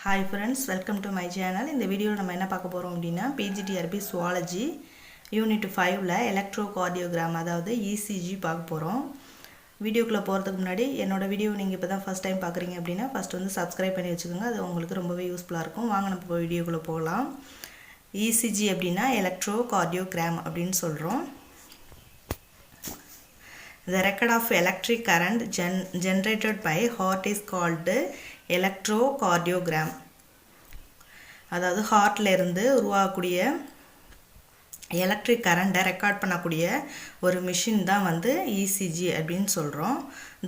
Hi friends, welcome to my channel. In the video நம்ம என்ன பார்க்க போறோம் அப்படினா PGTRB Zoology Unit 5ல electrocardiogram அதாவது ECG பார்க்க போறோம். வீடியோக்குள்ள போறதுக்கு முன்னாடி என்னோட வீடியோ நீங்க இப்பதான் first time பார்க்கறீங்க அப்படினா first வந்து subscribe பண்ணி வெச்சுக்கோங்க. அது உங்களுக்கு ரொம்பவே யூஸ்ஃபுல்லா இருக்கும். வாங்க நம்ம வீடியோக்குள்ள போகலாம். ECG அப்படினா electrocardiogram அப்படினு சொல்றோம். The record of electric current generated by heart is called electrocardiogram. அதாவது ஹார்ட்ல இருந்து உருவாகக்கூடிய எலக்ட்ரிக் கரண்ட்டை ரெக்கார்ட் பண்ணக்கூடிய ஒரு மிஷின் தான் வந்து ECG அப்படினு சொல்றோம்.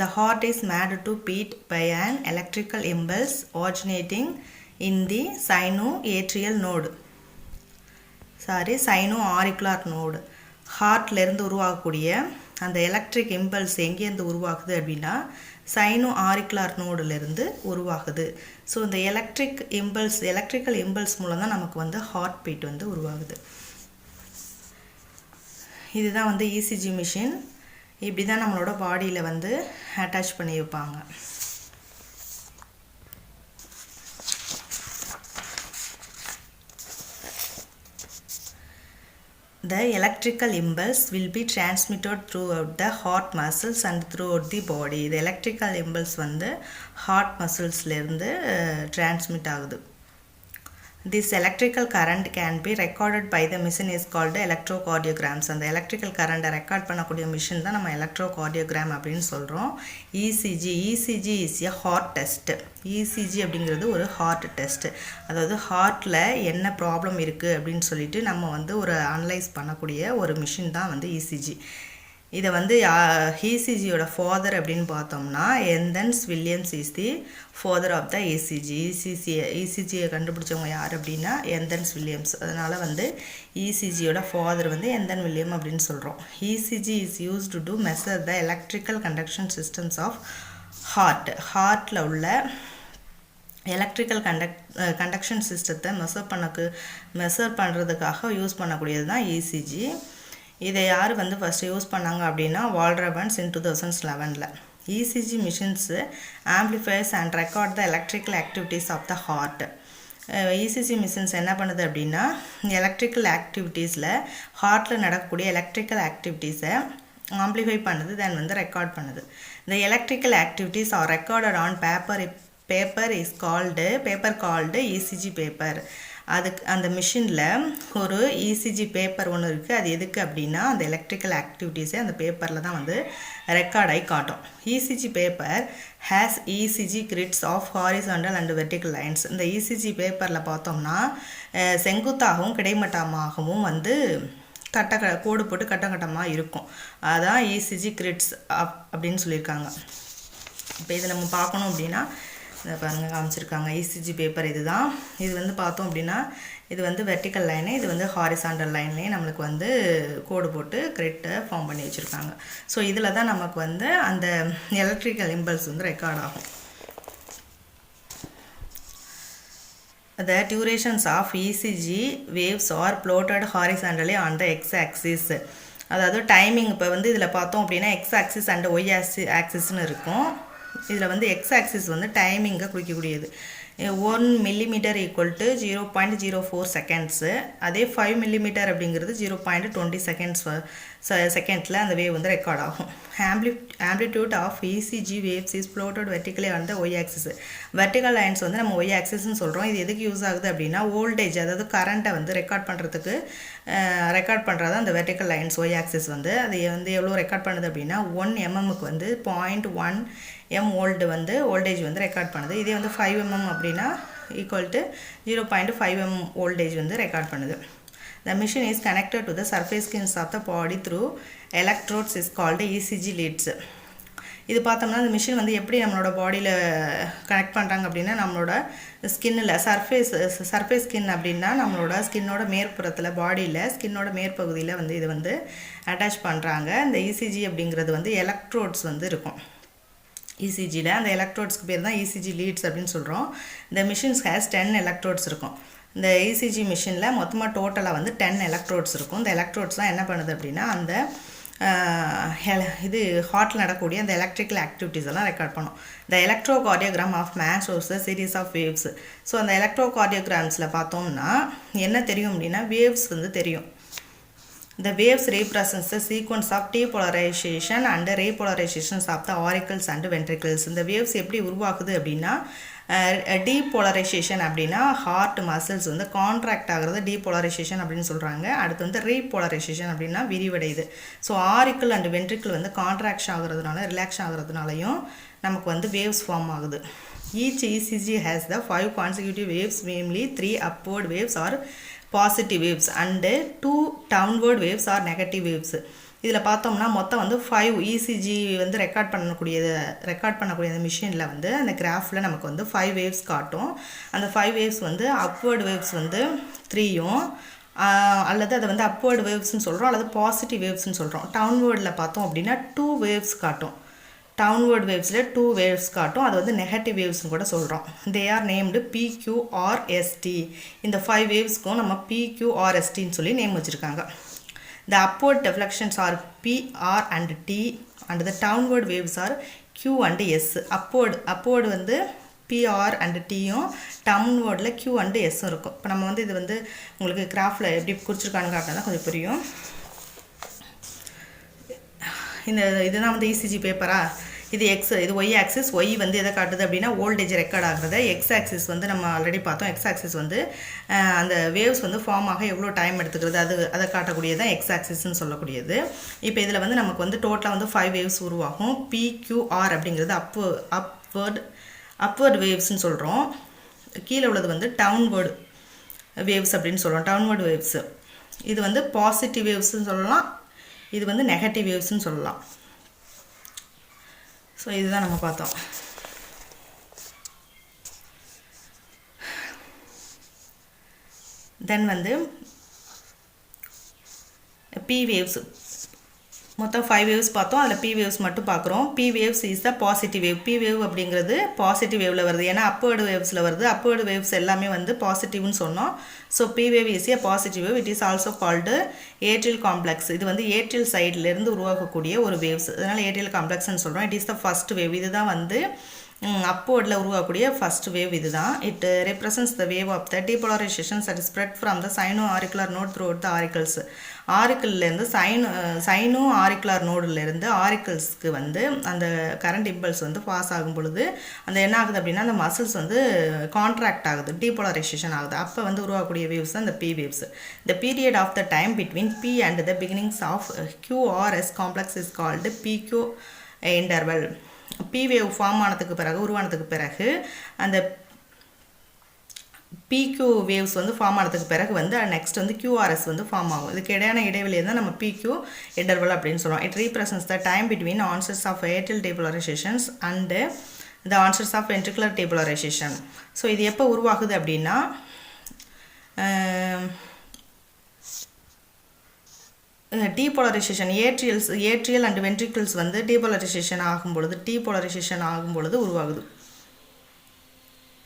The heart is made to beat by an electrical impulse originating in the sinoatrial node. sinoauricular node. ஹார்ட்ல இருந்து உருவாகக்கூடிய அந்த எலக்ட்ரிக் இம்பல்ஸ் எங்க இருந்து உருவாகுது அப்படினா சைனோஆரிகுலர் நோடுல இருந்து உருவாகுது. சோ இந்த எலக்ட்ரிக்கல் இம்பல்ஸ் மூலம் தான் நமக்கு வந்து ஹார்ட் பீட் வந்து உருவாகுது. இதுதான் வந்து ECG மிஷின். இப்படி தான் நம்மளோட பாடியில வந்து அட்டாச் பண்ணி வைப்பாங்க. The electrical impulse will be transmitted throughout the heart muscles and throughout the body. The electrical impulse வந்து heart muscles ல இருந்து transmit ஆகுது. This electrical current can be recorded by the machine is called electrocardiograms. அந்த electrical current record பண்ணக்கூடிய machine தான் நம்ம electrocardiogram அப்படினு சொல்றோம். ECG is a heart test. ECG அப்படிங்கிறது ஒரு heart test. அதாவது ஹார்ட்ல என்ன ப்ராப்ளம் இருக்கு அப்படினு சொல்லிட்டு நம்ம வந்து ஒரு அனலைஸ் பண்ணக்கூடிய ஒரு மிஷின் தான் வந்து ECG. இத வந்து ECG யோட ஃாதர் அப்படினு பார்த்தோம்னா Einthoven Williams is the father of the ECG. ECG கண்டுபிடிச்சவங்க யார் அப்படினா எந்தன்ஸ் வில்லியம்ஸ். அதனால வந்து ECG யோட ஃாதர் வந்து எந்தன் வில்லியம் அப்படினு சொல்றோம். ECG is used to measure the electrical conduction systems of heart. ஹார்ட்ல உள்ள எலக்ட்ரிக்கல் கண்டக்ஷன் சிஸ்டத்தை மெஷர் பண்றதுக்காக யூஸ் பண்ணக்கூடியது தான் ECG. இதை யார் வந்து ஃபர்ஸ்ட் யூஸ் பண்ணாங்க அப்படினா வால்ரபன்ஸ் in 2011ல. ECG machines amplifies and record the electrical activities of the heart. ECG machines என்ன பண்ணுது அப்படினா எலக்ட்ரிக்கல் ஆக்டிவிட்டீஸ்ல ஹார்ட்ல நடக்கக்கூடிய எலக்ட்ரிக்கல் ஆக்டிவிட்டீஸை ஆம்ப்ளிஃபை பண்ணுது then வந்து ரெக்கார்ட் பண்ணுது. The electrical activities are recorded on paper called ECG paper. அதுக்கு அந்த மிஷின்ல ஒரு ECG பேப்பர் ஒன்னு இருக்கு. அது எதுக்கு அப்படினா அந்த எலக்ட்ரிக்கல் ஆக்டிவிட்டீஸை அந்த பேப்பர்ல தான் வந்து ரெக்கார்ட் ஆகி காட்டும். ECG paper has ECG grids of horizontal and vertical lines. இந்த ECG பேப்பர்ல பார்த்தோம்னா செங்குத்தாகவும் கிடைமட்டமாகவும் வந்து கோடு போட்டு கட்டமா இருக்கும். அதான் ECG grids அப்படினு சொல்லிருக்காங்க. இப்போ இத நம்ம பார்க்கணும் அப்படினா இத பாருங்க காமிச்சிருக்காங்க. ECG பேப்பர் இதுதான். இது வந்து பார்த்தோம் அப்படினா இது வந்து வெர்டிகல் லைன், இது வந்து ஹாரிசான்டல் லைன்லயே நமக்கு வந்து கோடு போட்டு கிரிட் ஃபார்ம் பண்ணி வச்சிருக்காங்க. சோ இதுல தான் நமக்கு வந்து அந்த எலக்ட்ரிக்கல் இம்பல்ஸ் வந்து ரெக்கார்ட் ஆகும். The durations of ECG waves are plotted horizontally on the x axis. அதாவது டைமிங் இப்ப வந்து இதுல பார்த்தோம் அப்படினா x axis and y axisனு இருக்கும். இதுல வந்து x axis வந்து டைமிங்க குறிக்கக்கூடியது. 1 mm = 0.04 seconds. அதே 5 mm அப்படிங்கிறது 0.20 செகண்ட்ல அந்த வேவ் வந்து ரெக்கார்ட் ஆகும். Amplitude of ECG waves is plotted vertically on the y axis. Vertical lines வந்து நம்ம y axis னு சொல்றோம். இது எதுக்கு யூஸ் ஆகுது அப்படினா வோல்டேஜ் அதாவது கரண்ட்டை வந்து ரெக்கார்ட் பண்றது அந்த vertical lines y axis வந்து அது வந்து எவ்வளவு ரெக்கார்ட் பண்ணுது அப்படினா 1 mm க்கு வந்து 0.1 m வோல்ட் வந்து வோல்டேஜ் வந்து ரெக்கார்ட் பண்ணுது. இதே வந்து 5 mm அப்படினா = 0.5 m வோல்டேஜ் வந்து ரெக்கார்ட் பண்ணுது. The machine is connected to the surface skins of the body through electrodes is called ECG leads. இது பார்த்தோம்னா இந்த மிஷின் வந்து எப்படி நம்மளோட பாடியில கனெக்ட் பண்றாங்க அப்படினா நம்மளோட ஸ்கின்ல சர்ஃபேஸ் ஸ்கின் அப்படினா நம்மளோட ஸ்கின்னோட மேற்புறத்துல பாடியில ஸ்கின்னோட மேற்பகுதியில வந்து இது வந்து அட்டாச் பண்றாங்க. இந்த ECG அப்படிங்கிறது வந்து எலக்ட்ரோட்ஸ் வந்து இருக்கும். ECG ல அந்த எலக்ட்ரோட்ஸ்க்கு பேர் தான் ECG leads அப்படினு சொல்றோம். The machine has 10 electrodes இருக்கும். இந்த ECG மிஷின்ல மொத்தமா டோட்டலா வந்து 10 எலக்ட்ரோட்ஸ் இருக்கும். இந்த எலக்ட்ரோட்ஸ் தான் என்ன பண்ணுது அப்படினா அந்த இது ஹார்ட்டில் நடக்கக்கூடிய அந்த எலக்ட்ரிக்கல் ஆக்டிவிட்டீஸ் எல்லாம் ரெக்கார்ட் பண்ணும். The electrocardiogram of man shows the series of waves. So அந்த எலக்ட்ரோகார்டியோகிராம்ஸில் பார்த்தோம்னா என்ன தெரியும் அப்படின்னா வேவ்ஸ் வந்து தெரியும். The waves represents the sequence of depolarization and repolarizations of the auricles and ventricles. இந்த waves எப்படி உருவாகுது அப்படின்னா டீபோலரைசேஷன் அப்படின்னா ஹார்ட் மசில்ஸ் வந்து கான்ட்ராக்ட் ஆகிறது டீபோலரைசேஷன் அப்படின்னு சொல்கிறாங்க. அடுத்து வந்து ரீபோலரைசேஷன் அப்படின்னா விரிவடையுது. ஸோ ஆரிக்கல் அண்ட் வென்ட்ரிக்கிள் வந்து கான்ட்ராக்ஷன் ஆகுறதுனால ரிலாக்ஸ் ஆகுறதுனாலையும் நமக்கு வந்து வேவ்ஸ் ஃபார்ம் ஆகுது. Each ECG has the 5 consecutive waves, namely 3 upward waves or positive waves and 2 downward waves or negative waves. இதில் பார்த்தோம்னா மொத்தம் வந்து 5 இசிஜி வந்து ரெக்கார்ட் பண்ணக்கூடிய அந்த மிஷினில் வந்து அந்த கிராஃபில் நமக்கு வந்து 5 வேவ்ஸ் காட்டும். அந்த 5 வேவ்ஸ் வந்து அப்வர்டு வேவ்ஸ் வந்து 3யும் அல்லது அதை வந்து அப்வர்டு வேவ்ஸ்ன்னு சொல்கிறோம் அல்லது பாசிட்டிவ் வேவ்ஸ்ன்னு சொல்கிறோம். டவுன்வர்டில் பார்த்தோம் அப்படின்னா 2 வேவ்ஸ் காட்டும். டவுன்வர்ட் வேவ்ஸில் 2 வேவ்ஸ் காட்டும். அது வந்து நெகட்டிவ் வேவ்ஸ்னு கூட சொல்கிறோம். They are named PQRST. இந்த 5 வேவ்ஸ்க்கும் நம்ம PQRSTன்னு சொல்லி நேம் வச்சுருக்காங்க. The upward deflections are PR and T and the downward waves are Q and S. Upward வந்து PR அண்ட் Tயும் டவுன்வர்டில் Q அண்ட் Sம் இருக்கும். இப்போ நம்ம வந்து இது வந்து உங்களுக்கு கிராஃபில் எப்படி குறிச்சிருக்கான்னு காட்டினா தான் கொஞ்சம் புரியும். இதுதான் வந்து இசிஜி பேப்பரா. இது இது ஒய் ஆக்சிஸ். ஒய் வந்து எதை காட்டுது அப்படின்னா வோல்டேஜ் ரெக்கார்ட் ஆகுறது. எக்ஸ் ஆக்சிஸ் வந்து நம்ம ஆல்ரெடி பார்த்தோம். எக்ஸ் ஆக்சிஸ் வந்து அந்த வேவ்ஸ் வந்து ஃபார்ம் ஆக எவ்வளோ டைம் எடுத்துக்கிறது அதை காட்டக்கூடியது தான் எக்ஸ் ஆக்சிஸ்ன்னு சொல்லக்கூடியது. இப்போ இதில் வந்து நமக்கு வந்து டோட்டலாக வந்து 5 வேவ்ஸ் உருவாகும். PQR அப்படிங்கிறது அப்வர்ட் வேவ்ஸ்ன்னு சொல்கிறோம். கீழே உள்ளது வந்து டவுன்வர்டு வேவ்ஸ் அப்படின்னு சொல்கிறோம். டவுன்வர்டு வேவ்ஸ் இது வந்து பாசிட்டிவ் வேவ்ஸ்ன்னு சொல்லலாம், இது வந்து நெகட்டிவ் வேவ்ஸ்ன்னு சொல்லலாம். ஸோ இதுதான் நம்ம பார்த்தோம். தென் வந்து P வேவ்ஸ் மொத்தம் 5 வேவ்ஸ் பார்த்தோம். அதில் P வேவ்ஸ் மட்டும் பார்க்குறோம். P waves is the positive wave. P wave அப்படிங்கிறது பாசிட்டிவ் வேவில் வருது. ஏன்னா அப்வர்டு வேவ்ஸில் வருது. அப்வர்டு வேவ்ஸ் எல்லாமே வந்து பாசிட்டிவ்னு சொன்னோம். So P wave is A positive wave. It is also called atrial complex. இது வந்து ஏட்ரியல் சைட்லேருந்து உருவாக்கக்கூடிய ஒரு வேவ்ஸ். அதனால் ஏட்ரியல் காம்ப்ளெக்ஸ்ன்னு சொல்கிறோம். It is the first wave. இதுதான் வந்து அப்வர்டில் உருவாக்கக்கூடிய ஃபர்ஸ்ட் வேவ் இதுதான். It represents the wave of the depolarisation that is spread from the sino auricular node throughout the auricles. ஆரிக்கல்லேருந்து சைனோ ஆரிக்குலர் நோடுலேருந்து ஆரிக்கல்ஸ்க்கு வந்து அந்த கரண்ட் இம்பல்ஸ் வந்து பாஸ் ஆகும் பொழுது அந்த என்ன ஆகுது அப்படின்னா அந்த மசில்ஸ் வந்து கான்ட்ராக்ட் ஆகுது, டீபோலரைசேஷன் ஆகுது. அப்போ வந்து உருவாக்கக்கூடிய வேவ்ஸ் தான் இந்த P waves. The period of the time between P and the beginnings of QRS complex is called PQ interval. P wave form உருவானதுக்கு பிறகு அந்த PQ வேவ்ஸ் வந்து ஃபார்ம் ஆனதுக்கு பிறகு வந்து நெக்ஸ்ட் வந்து QRS வந்து ஃபார்ம் ஆகும். இதுக்கு இடையான இடைவெளியை தான் நம்ம PQ இன்டர்வல் அப்படின்னு சொல்கிறோம். It represents the time between onsets of atrial depolarisations and the onsets of ventricular depolarisation. So இது எப்போ உருவாகுது அப்படின்னா டீபோலரைசேஷன் ஏட்ரியல் அண்ட் வென்ட்ரிக்கிள்ஸ் வந்து டீபோலரைசேஷன் ஆகும் பொழுது உருவாகுது.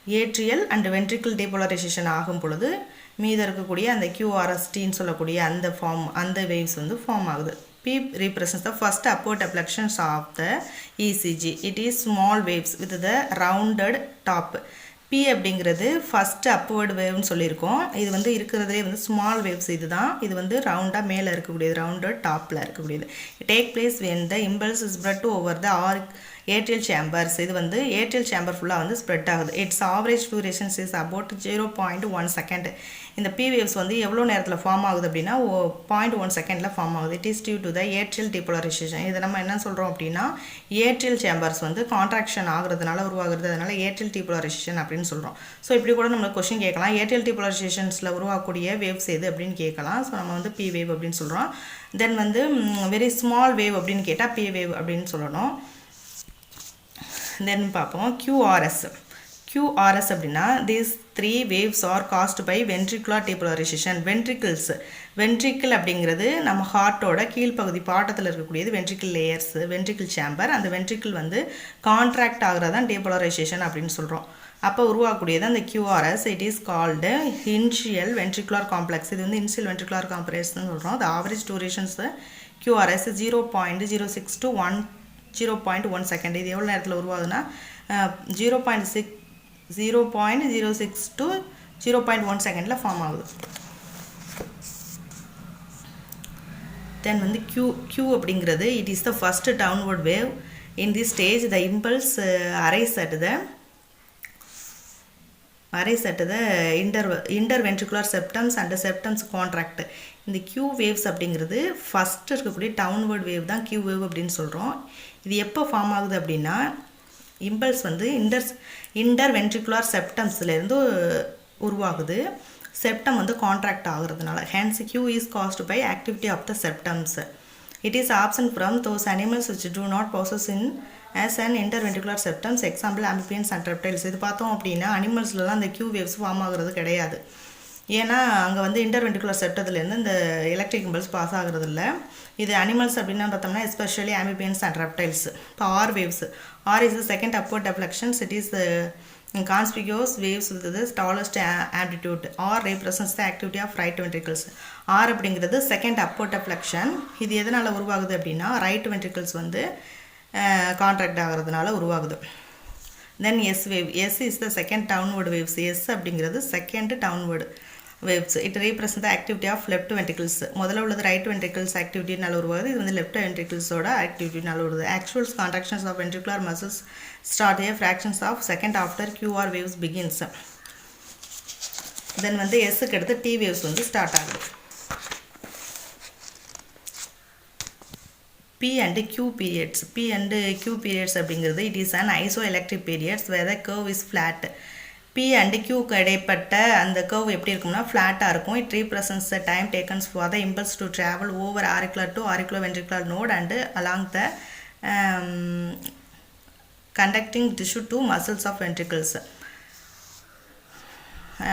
ஏட்ரியல் அண்ட் வென்ட்ரிக்கிள் டீபோலரைசேஷன் ஆகும் பொழுது மீது இருக்கக்கூடிய அந்த QRSTன்னு சொல்லக்கூடிய அந்த வேவ்ஸ் வந்து ஃபார்ம் ஆகுது. P represents the first upward deflections of the ECG. It is small waves with the rounded top. P அப்படிங்கிறது ஃபஸ்ட்டு அப்வர்டு வேவ்னு சொல்லியிருக்கோம். இது வந்து இருக்கிறதுலே வந்து ஸ்மால் வேவ்ஸ். இது வந்து ரவுண்டாக மேலே இருக்கக்கூடியது, ரவுண்டட் டாப்பில் இருக்கக்கூடியது. Take place when the impulse spread over the atrial chambers. இது வந்து ஏட்ரியல் சேம்பர் ஃபுல்லாக வந்து ஸ்ப்ரெட் ஆகுது. It's average durations is about 0.1 second. இந்த P வேவ்ஸ் வந்து எவ்வளோ நேரத்தில் ஃபார்ம் ஆகுது அப்படின்னா 0.1 செகண்டில் ஃபார்ம் ஆகுது. It is due to the atrial depolarization. இதை நம்ம என்ன சொல்கிறோம் அப்படின்னா ஏட்ரியல் சேம்பர்ஸ் வந்து கான்ட்ராக்ஷன் ஆகுறதுனால உருவாகுறது, அதனால் ஏட்ரியல் டீபோலரைசேஷன் அப்படின்னு சொல்கிறோம். ஸோ இப்படி கூட நம்மளுக்கு கொஸ்டின் கேட்கலாம், ஏட்ரியல் டீபோலரைசேஷன்ஸில் உருவாக்கக்கூடிய வேவ்ஸ் எது அப்படின்னு கேட்கலாம். ஸோ நம்ம வந்து P வேவ் அப்படின்னு சொல்கிறோம். தென் வந்து வெரி ஸ்மால் வேவ் அப்படின்னு கேட்டால் P வேவ் அப்படின்னு சொல்லணும். தென் பார்ப்போம் QRS அப்படின்னா these 3 waves are caused by ventricular depolarization. Ventricle அப்படிங்கிறது நம்ம ஹார்ட்டோட கீழ்ப்பகுதி பாட்டத்தில் இருக்கக்கூடியது வென்ட்ரிக்கிள் லேயர்ஸ், வென்ட்ரிக்கிள் சேம்பர். அந்த வென்ட்ரிக்கிள் வந்து கான்ட்ராக்ட் ஆகிறதான் டீபோலரைசேஷன் அப்படின்னு சொல்கிறோம். அப்போ உருவாக்கக்கூடியது அந்த QRS. It is called initial ventricular complex. இது வந்து இனிஷியல் வென்ட்ரிகுலர் காம்ப்ளெக்ஸ்னு சொல்கிறோம். அது average durations QRS 0.06 to 0.1 second. இது எவ்வளோ நேரத்தில் உருவாகுதுன்னா 0.06 to 0.1 செகண்டில் ஃபார்ம் ஆகுது. தென் வந்து Q அப்படிங்கிறது it is the first downward wave. In the stage the impulse arise at the interventricular septums and septums contract. இந்த Q waves அப்படிங்கிறது ஃபஸ்ட்டு இருக்கக்கூடிய டவுன்வர்ட் வேவ் தான் Q வேவ் அப்படின்னு சொல்கிறோம். இது எப்போ ஃபார்ம் ஆகுது அப்படின்னா இம்பல்ஸ் வந்து interventricular septumsலேருந்து உருவாகுது. செப்டம் வந்து கான்ட்ராக்ட் ஆகுறதுனால. Hence Q is caused by activity of the septums. It is absent from those animals which do not possess as an interventricular septums, example amphibians and reptiles. இது பார்த்தோம் அப்படின்னா அனிமல்ஸ்லாம் அந்த Q waves form ஆகுறது கிடையாது. ஏன்னா அங்கே வந்து இன்டர்வென்ட்ரிகுலர் செப்டத்துலேருந்து இந்த எலக்ட்ரிக் இம்பல்ஸ் பாஸ் ஆகுறது இல்லை. இது அனிமல்ஸ் அப்படின்னா பார்த்தோம்னா எஸ்பெஷலி ஆம்பிபியன்ஸ் அண்ட் ரெப்டைல்ஸ். இப்போ R waves. R is the second upward deflections. It is conspicuous waves with the tallest amplitude. R represents the activity of right ventricles. R அப்படிங்கிறது second upward deflection. இது எதனால் உருவாகுது அப்படின்னா right ventricles வந்து contract ஆகிறதுனால உருவாகுது. Then S wave. S is the second downward waves. S அப்படிங்கிறது second downward waves. It represent the activity of left ventricles. முதல்ல உள்ளது ரைட் வென்ட்ரிக்கிள்ஸ் ஆக்டிவிட்டினால உருவாகுது. இது வந்து லெஃப்ட் வென்ட்ரிக்கிள்ஸோட ஆக்டிவிட்டினால வருது. Actuals contractions of ventricular muscles start a fractions of second after QR waves begins. Then வந்து S க்கு அடுத்து T waves வந்து ஸ்டார்ட் ஆகுது. P and Q periods. P and Q periods அப்படிங்கிறது it is an isoelectric periods where the curve is flat. P and Q க்கு இடைப்பட்ட அந்த curve எப்படி இருக்கும்னா ஃப்ளாட்டாக இருக்கும். It represents the time taken for the impulse to travel over auricular to auriculoventricular node and along the conducting tissue to muscles of ventricles.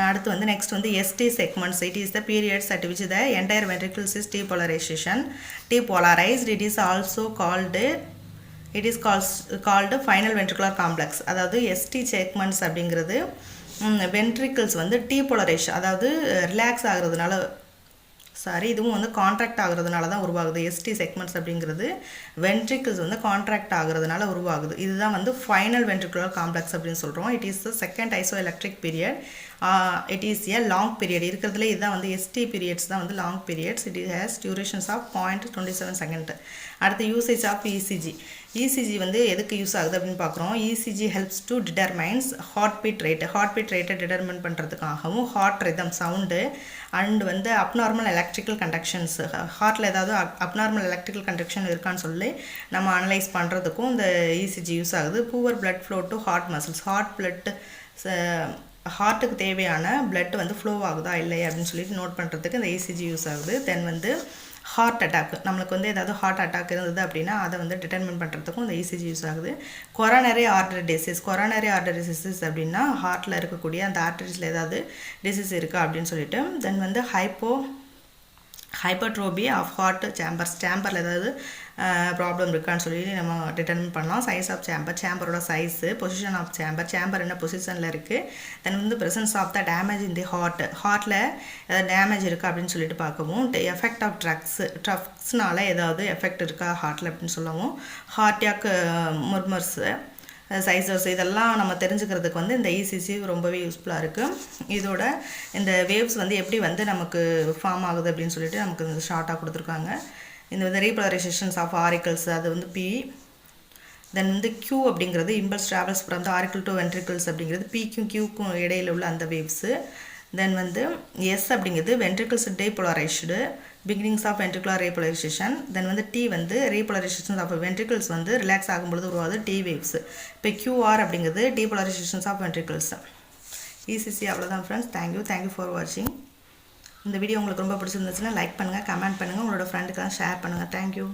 அடுத்து வந்து next வந்து ST segments. It is the periods at which the entire ventricles is depolarization. Depolarized. It is also called final ventricular complex. அதாவது ST segments அப்படிங்கிறது ventricles வந்து depolarization அதாவது relax ஆகுறதுனால இதுவும் வந்து கான்ட்ராக்ட் ஆகுறதுனால தான் உருவாகுது. எஸ்டி செக்மெண்ட்ஸ் அப்படிங்கிறது வென்ட்ரிக்கிள்ஸ் வந்து கான்ட்ராக்ட் ஆகுறதுனால உருவாகுது. இதுதான் வந்து ஃபைனல் வென்ட்ரிகுலர் காம்ப்ளெக்ஸ் அப்படின்னு சொல்கிறோம். It is the second isoelectric period. It is a long period. இருக்கிறதுல இதுதான் வந்து எஸ்டி பீரியட்ஸ் தான் வந்து long periods. It has durations of 0.27 second. அடுத்து யூசேஜ் ஆஃப் இசிஜி. இசிஜி வந்து எதுக்கு யூஸ் ஆகுது அப்படின்னு பார்க்குறோம். ECG helps to determines heart beat ரேட்டை டிட்டர்மைன் பண்ணுறதுக்காகவும் ஹார்ட் ரிதம் சவுண்டு அண்ட் வந்து அப்நார்மல் எலக்ட்ரிக்கல் கண்டக்ஷன்ஸ் ஹார்ட்டில் ஏதாவது அப்நார்மல் எலக்ட்ரிக்கல் கண்டக்ஷன் இருக்கான்னு சொல்லி நம்ம அனலைஸ் பண்ணுறதுக்கும் இந்த இசிஜி யூஸ் ஆகுது. Poor blood flow to heart muscles. ஹார்ட்டுக்கு தேவையான பிளட் வந்து ஃப்ளோ ஆகுதா இல்லையா அப்படின்னு சொல்லிட்டு நோட் பண்ணுறதுக்கு இந்த இசிஜி யூஸ் ஆகுது. தென் வந்து ஹார்ட் அட்டாக் நம்மளுக்கு வந்து ஏதாவது ஹார்ட் அட்டாக் இருந்தது அப்படின்னா அதை வந்து டிட்டர்மின் பண்ணுறதுக்கும் இந்த இசிஜி யூஸ் ஆகுது. கொரோனரி ஆர்டரி டிசீஸ் அப்படின்னா ஹார்ட்டில் இருக்கக்கூடிய அந்த ஆர்டரிஸில் ஏதாவது டிசீஸ் இருக்கா அப்படின்னு சொல்லிட்டு. தென் வந்து ஹைப்பர்ட்ரோபி ஆஃப் ஹார்ட் சேம்பரில் ஏதாவது ப்ராப்ளம் இருக்கான்னு சொல்லி நம்ம டிட்டர்மின் பண்ணலாம். சைஸ் ஆஃப் சேம்பரோட சைஸு, பொசிஷன் ஆஃப் சேம்பர் என்ன பொசிஷனில் இருக்குது. தென் வந்து presence of the damage in the ஹார்ட்டில் ஏதாவது டேமேஜ் இருக்கா அப்படின்னு சொல்லிட்டு பார்க்கவும். எஃபெக்ட் ஆஃப் ட்ரக்ஸ்னால ஏதாவது எஃபெக்ட் இருக்கா ஹார்ட்டில் அப்படின்னு சொல்லவும். ஹார்டியாக் முர்மர்ஸு சைஸஸ் இதெல்லாம் நம்ம தெரிஞ்சுக்கிறதுக்கு வந்து இந்த இசிசி ரொம்பவே யூஸ்ஃபுல்லாக இருக்குது. இதோட இந்த வேவ்ஸ் வந்து எப்படி வந்து நமக்கு ஃபார்ம் ஆகுது அப்படின்னு சொல்லிட்டு நமக்கு இந்த ஷார்ட்டாக கொடுத்துருக்காங்க. இந்த வந்து ரீபோலரைசேஷன்ஸ் ஆஃப் ஆரிக்கல்ஸ் அது வந்து P. தென் வந்து Q அப்படிங்கிறது impulse travels from the auricle to ventricles அப்படிங்கிறது Pக்கும் Qக்கும் இடையில் உள்ள அந்த வேவ்ஸு. தென் வந்து S அப்படிங்கிறது ventricles depolarised beginnings of ventricular repolarisation. Then வந்து T வந்து ரீபோலரைசேஷன்ஸ் ஆஃப் வென்ட்ரிக்கிள்ஸ் வந்து ரிலாக்ஸ் ஆகும்பொழுது உருவாகுது T வேவ்ஸ். இப்போ QR அப்படிங்கிறது டீபோலரைசேஷன்ஸ் ஆஃப் வென்ட்ரிக்கிள்ஸ். இசிசி அவ்வளோதான் ஃப்ரெண்ட்ஸ். தேங்க்யூ ஃபார் வாட்சிங். இந்த வீடியோ உங்களுக்கு ரொம்ப பிடிச்சிருந்துச்சுன்னா லைக் பண்ணுங்கள், கமெண்ட் பண்ணுங்கள், உங்களோட ஃப்ரெண்டுக்கெல்லாம் ஷேர் பண்ணுங்கள். தேங்க்யூ.